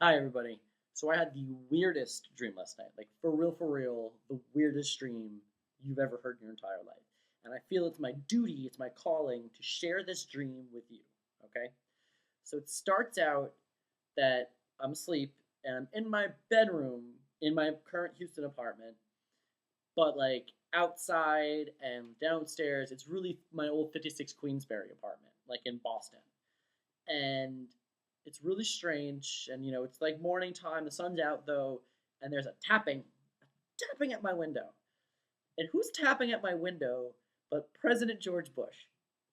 Hi, everybody. So I had the weirdest dream last night. Like, for real, the weirdest dream you've ever heard in your entire life. And I feel it's my duty, it's my calling to share this dream with you. Okay? So it starts out that I'm asleep and I'm in my bedroom in my current Houston apartment, but like outside and downstairs, it's really my old 56 Queensberry apartment, like in Boston. And it's really strange. And it's like morning time. The sun's out though, and there's a tapping at my window. And who's tapping at my window but President George Bush?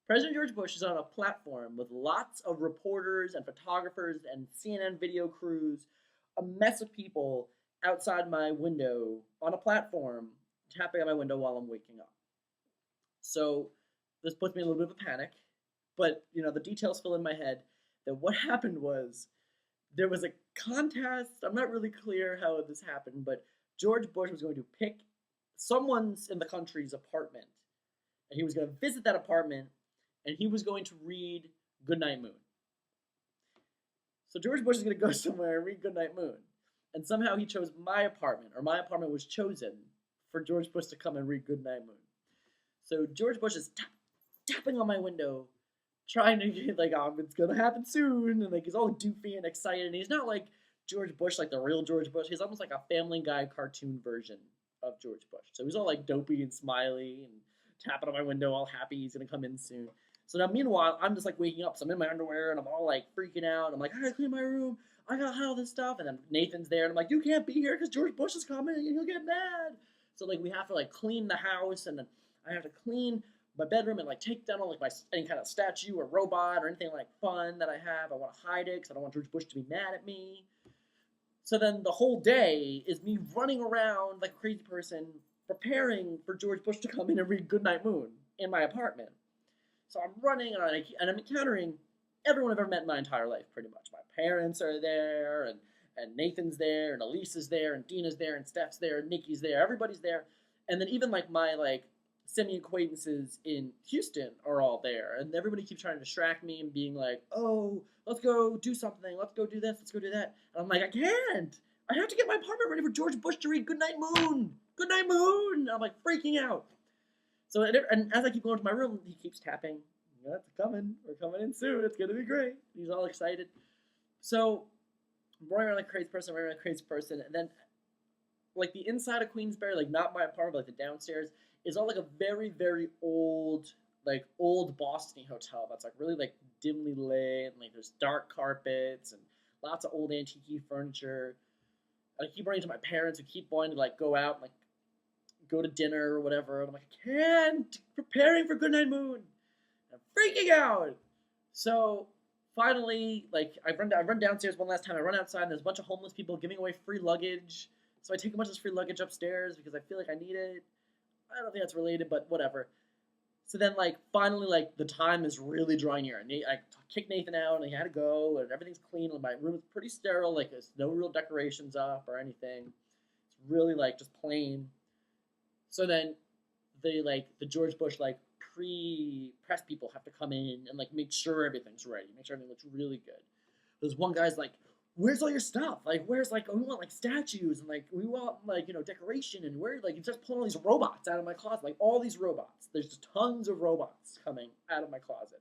President George Bush is on a platform with lots of reporters and photographers and CNN video crews, a mess of people outside my window on a platform tapping at my window while I'm waking up. So this puts me in a little bit of a panic, but the details fill in my head that what happened was there was a contest. I'm not really clear how this happened, but George Bush was going to pick someone's in the country's apartment, and he was going to visit that apartment, and he was going to read Goodnight Moon. So George Bush is going to go somewhere and read Goodnight Moon, and somehow he chose my apartment, or my apartment was chosen for George Bush to come and read Goodnight Moon. So George Bush is tapping on my window, trying to get like, it's gonna happen soon, and like he's all doofy and excited. And he's not like George Bush, like the real George Bush. He's almost like a Family Guy cartoon version of George Bush. So he's all like dopey and smiley and tapping on my window, all happy he's gonna come in soon. So now, meanwhile, I'm just like waking up. So I'm in my underwear and I'm all like freaking out. I'm like, I gotta clean my room. I gotta have all this stuff. And then Nathan's there, and I'm like, you can't be here because George Bush is coming, and he'll get mad. So like we have to like clean the house, and then I have to clean my bedroom and like take down all like any kind of statue or robot or anything like fun that I have. I want to hide it because I don't want George Bush to be mad at me. So then the whole day is me running around like a crazy person, preparing for George Bush to come in and read Goodnight Moon in my apartment. So I'm running and I'm encountering everyone I've ever met in my entire life, pretty much. My parents are there, and Nathan's there, and Elisa's there, and Dina's there, and Steph's there, and Nikki's there. Everybody's there, and then even like my like semi acquaintances in Houston are all there, and everybody keeps trying to distract me and being like, "Oh, let's go do something. Let's go do this. Let's go do that." And I'm like, "I can't. I have to get my apartment ready for George Bush to read Goodnight Moon. Goodnight Moon." And I'm like freaking out. So and as I keep going to my room, he keeps tapping. That's coming. We're coming in soon. It's gonna be great. He's all excited. So I'm running around like a crazy person, running around like a crazy person, and then like the inside of Queensberry, like not my apartment, but like the downstairs, is all like a very, very old Boston hotel that's like really like dimly lit, and like there's dark carpets and lots of old antique furniture. And I keep running to my parents who keep wanting to like go out and like go to dinner or whatever. And I'm like, I can't. Preparing for Goodnight Moon. I'm freaking out. So finally, like I run downstairs one last time. I run outside, and there's a bunch of homeless people giving away free luggage. So I take a bunch of this free luggage upstairs because I feel like I need it. I don't think that's related, but whatever. So then, like, finally, like, the time is really drawing near. And I kicked Nathan out, and he had to go, and everything's clean. And my room is pretty sterile. Like, there's no real decorations up or anything. It's really, like, just plain. So then the George Bush, like, pre-press people have to come in and, like, make sure everything's ready. Make sure everything looks really good. There's one guy's like, where's all your stuff? Like, where's like, we want like statues and like we want like decoration, and where like you just pulling all these robots out of my closet, like all these robots. There's just tons of robots coming out of my closet,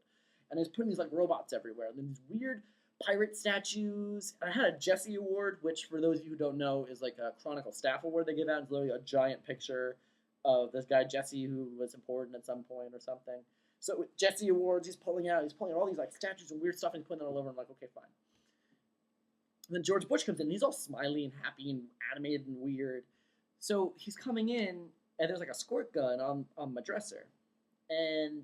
and he's putting these like robots everywhere, and then these weird pirate statues. And I had a Jesse Award, which for those of you who don't know is like a Chronicle staff award they give out. It's literally a giant picture of this guy Jesse who was important at some point or something. So with Jesse Awards, he's pulling out all these like statues and weird stuff, and he's putting it all over. I'm like, okay, fine. And then George Bush comes in, and he's all smiley and happy and animated and weird. So he's coming in, and there's like a squirt gun on my dresser. And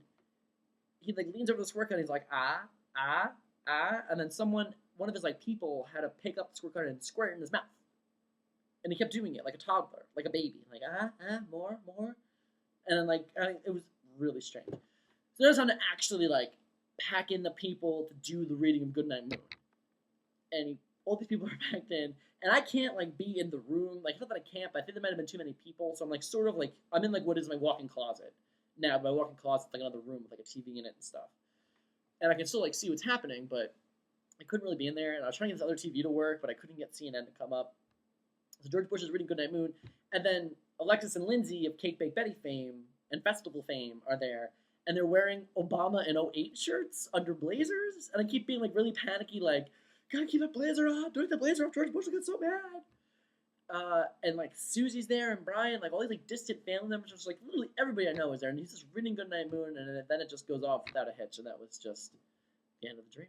he like leans over the squirt gun, and he's like, ah, ah, ah. And then one of his like people had to pick up the squirt gun and squirt it in his mouth. And he kept doing it like a toddler, like a baby. Like, more, more. And then it was really strange. So there's time to actually like pack in the people to do the reading of Goodnight Moon. And all these people are packed in, and I can't like be in the room. Like, not that I can't, but I think there might have been too many people. So I'm like sort of like I'm in like what is my walk-in closet now. My walk-in closet's like another room with like a TV in it and stuff, and I can still like see what's happening, but I couldn't really be in there, and I was trying to get this other TV to work, but I couldn't get CNN to come up. So George Bush is reading Goodnight Moon, and then Alexis and Lindsay of Cake Bake Betty fame and festival fame are there, and they're wearing Obama in '08 shirts under blazers, and I keep being like really panicky, like, gotta keep that blazer on, don't take the blazer off, George Bush will get so mad. And like Susie's there and Brian, like all these like distant family members, just like literally everybody I know is there, and he's just reading Goodnight Moon, and then it just goes off without a hitch, and that was just the end of the dream.